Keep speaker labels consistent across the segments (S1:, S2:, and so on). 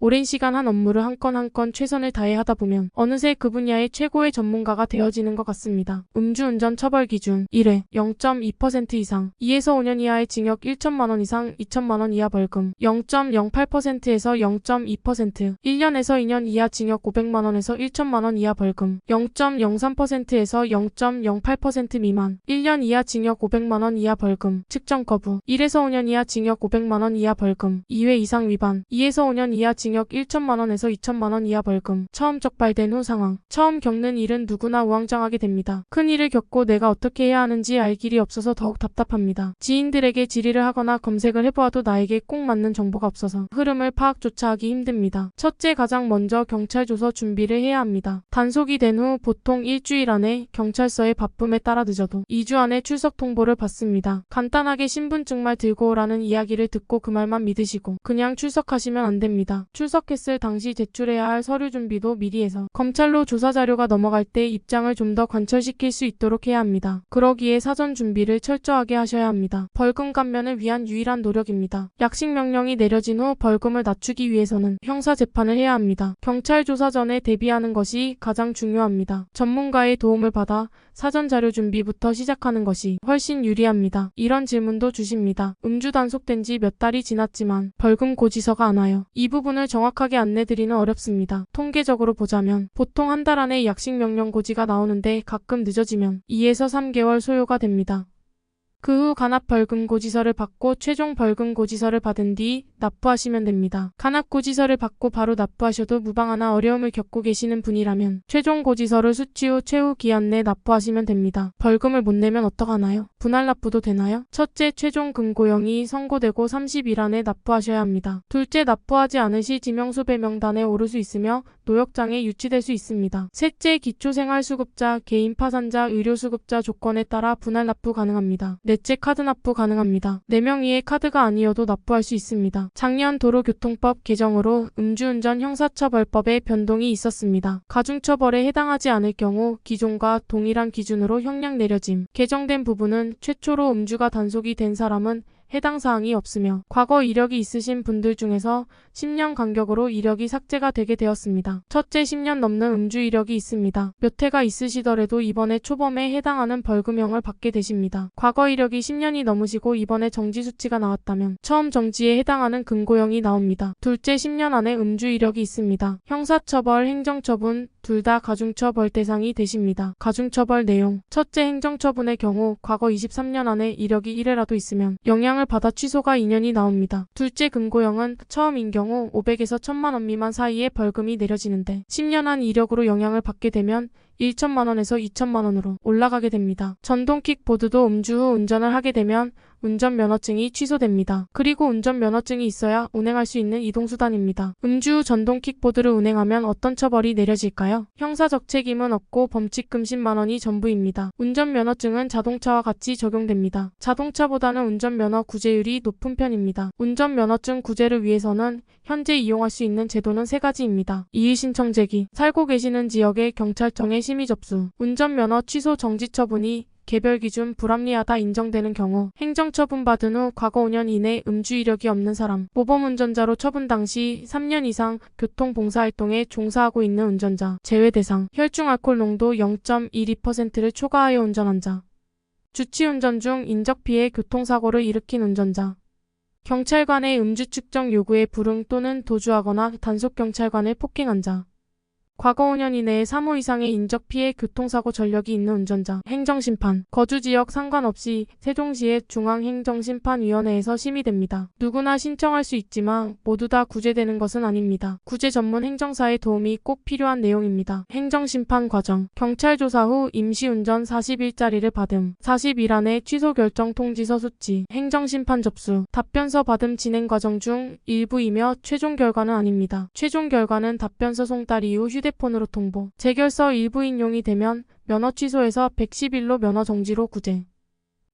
S1: 오랜 시간 한 업무를 한 건 한 건 최선을 다해 하다 보면 어느새 그 분야의 최고의 전문가가 되어지는 것 같습니다. 음주운전 처벌 기준 1회 0.2% 이상 2에서 5년 이하의 징역 1천만 원 이상 2천만 원 이하 벌금 0.08%에서 0.2% 1년에서 2년 이하 징역 500만 원에서 1천만 원 이하 벌금 0.03%에서 0.08% 미만 1년 이하 징역 500만 원 이하 벌금 측정 거부 1에서 5년 이하 징역 500만 원 이하 벌금 2회 이상 위반 2에서 5년 이하 징역 1천만 원에서 2천만 원 이하 벌금 처음 적발된 후 상황 처음 겪는 일은 누구나 우왕좌왕하게 됩니다. 큰 일을 겪고 내가 어떻게 해야 하는지 알 길이 없어서 더욱 답답합니다. 지인들에게 질의를 하거나 검색을 해보아도 나에게 꼭 맞는 정보가 없어서 흐름을 파악조차 하기 힘듭니다. 첫째, 가장 먼저 경찰 조서 준비를 해야 합니다. 단속이 된 후 보통 일주일 안에 경찰서의 바쁨에 따라 늦어도 2주 안에 출석 통보를 받습니다. 간단하게 신분증만 들고 오라는 이야기를 듣고 그 말만 믿으시고 그냥 출석하시면 안 됩니다. 출석했을 당시 제출해야 할 서류 준비도 미리 해서 검찰로 조사 자료가 넘어갈 때 입장을 좀 더 관철시킬 수 있도록 해야 합니다. 그러기에 사전 준비를 철저하게 하셔야 합니다. 벌금 감면을 위한 유일한 노력입니다. 약식 명령이 내려진 후 벌금을 낮추기 위해서는 형사 재판을 해야 합니다. 경찰 조사 전에 대비하는 것이 가장 중요합니다. 전문가의 도움을 받아 사전 자료 준비부터 시작하는 것이 훨씬 유리합니다. 이런 질문도 주십니다. 음주 단속된 지 몇 달이 지났지만 벌금 고지서가 안 와요. 이 부분을 정확하게 안내드리는 어렵습니다. 통계적으로 보자면 보통 한 달 안에 약식 명령 고지가 나오는데 가끔 늦어지면 2에서 3개월 소요가 됩니다. 그 후 간합 벌금 고지서를 받고 최종 벌금 고지서를 받은 뒤 납부하시면 됩니다. 간합 고지서를 받고 바로 납부하셔도 무방하나 어려움을 겪고 계시는 분이라면 최종 고지서를 수취 후 최후 기한 내 납부하시면 됩니다. 벌금을 못 내면 어떡하나요? 분할 납부도 되나요? 첫째, 최종 금고형이 선고되고 30일 안에 납부하셔야 합니다. 둘째, 납부하지 않으시 지명수배 명단에 오를 수 있으며 노역장에 유치될 수 있습니다. 셋째, 기초생활수급자, 개인 파산자, 의료수급자 조건에 따라 분할 납부 가능합니다. 넷째, 카드 납부 가능합니다. 4명 이의 카드가 아니어도 납부할 수 있습니다. 작년 도로교통법 개정으로 음주운전 형사처벌법에 변동이 있었습니다. 가중처벌에 해당하지 않을 경우 기존과 동일한 기준으로 형량 내려짐. 개정된 부분은 최초로 음주가 단속이 된 사람은 해당 사항이 없으며 과거 이력이 있으신 분들 중에서 10년 간격으로 이력이 삭제가 되게 되었습니다. 첫째, 10년 넘는 음주 이력이 있습니다. 몇 해가 있으시더라도 이번에 초범에 해당하는 벌금형을 받게 되십니다. 과거 이력이 10년이 넘으시고 이번에 정지 수치가 나왔다면 처음 정지에 해당하는 금고형이 나옵니다. 둘째, 10년 안에 음주 이력이 있습니다. 형사처벌, 행정처분 둘 다 가중처벌 대상이 되십니다. 가중처벌 내용 첫째, 행정처분의 경우 과거 23년 안에 이력이 1회라도 있으면 영향을 받아 취소가 2년이 나옵니다. 둘째, 금고형은 처음인 경우 500에서 1000만 원 미만 사이에 벌금이 내려지는데 10년 한 이력으로 영향을 받게 되면 1천만 원에서 2천만 원으로 올라가게 됩니다. 전동 킥보드도 음주 후 운전을 하게 되면 운전면허증이 취소됩니다. 그리고 운전면허증이 있어야 운행할 수 있는 이동수단입니다. 음주 후 전동 킥보드를 운행하면 어떤 처벌이 내려질까요? 형사적 책임은 없고 범칙금 10만 원이 전부입니다. 운전면허증은 자동차와 같이 적용됩니다. 자동차보다는 운전면허 구제율이 높은 편입니다. 운전면허증 구제를 위해서는 현재 이용할 수 있는 제도는 3가지입니다. 이의신청 제기, 살고 계시는 지역의 경찰청에 심의 접수, 운전면허 취소 정지 처분이 개별 기준 불합리하다 인정되는 경우 행정처분 받은 후 과거 5년 이내 음주 이력이 없는 사람, 모범운전자로 처분 당시 3년 이상 교통봉사활동에 종사하고 있는 운전자, 제외 대상, 혈중 알코올 농도 0.12%를 초과하여 운전한 자, 주치운전 중 인적피해 교통사고를 일으킨 운전자, 경찰관의 음주 측정 요구에 불응 또는 도주하거나 단속경찰관을 폭행한 자, 과거 5년 이내에 3호 이상의 인적피해 교통사고 전력이 있는 운전자, 행정심판, 거주지역 상관없이 세종시의 중앙행정심판위원회에서 심의됩니다. 누구나 신청할 수 있지만 모두 다 구제되는 것은 아닙니다. 구제 전문 행정사의 도움이 꼭 필요한 내용입니다. 행정심판 과정, 경찰 조사 후 임시운전 40일짜리를 받음, 40일 안에 취소 결정 통지서 수치, 행정심판 접수, 답변서 받음 진행 과정 중 일부이며 최종 결과는 아닙니다. 최종 결과는 답변서 송달 이후 휴대폰으로 통보, 재결서 일부 인용이 되면 면허 취소에서 110일로 면허 정지로 구제.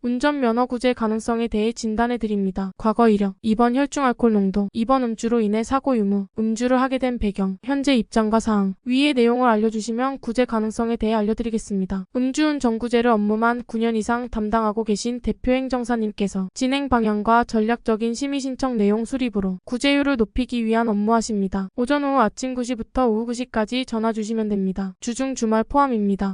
S1: 운전면허 구제 가능성에 대해 진단해 드립니다. 과거 이력, 2번 혈중 알코올 농도, 2번 음주로 인해 사고 유무, 음주를 하게 된 배경, 현재 입장과 사항, 위의 내용을 알려주시면 구제 가능성에 대해 알려드리겠습니다. 음주운전 구제를 업무만 9년 이상 담당하고 계신 대표행정사님께서 진행 방향과 전략적인 심의 신청 내용 수립으로 구제율을 높이기 위한 업무하십니다. 오전 오후 아침 9시부터 오후 9시까지 전화 주시면 됩니다. 주중 주말 포함입니다.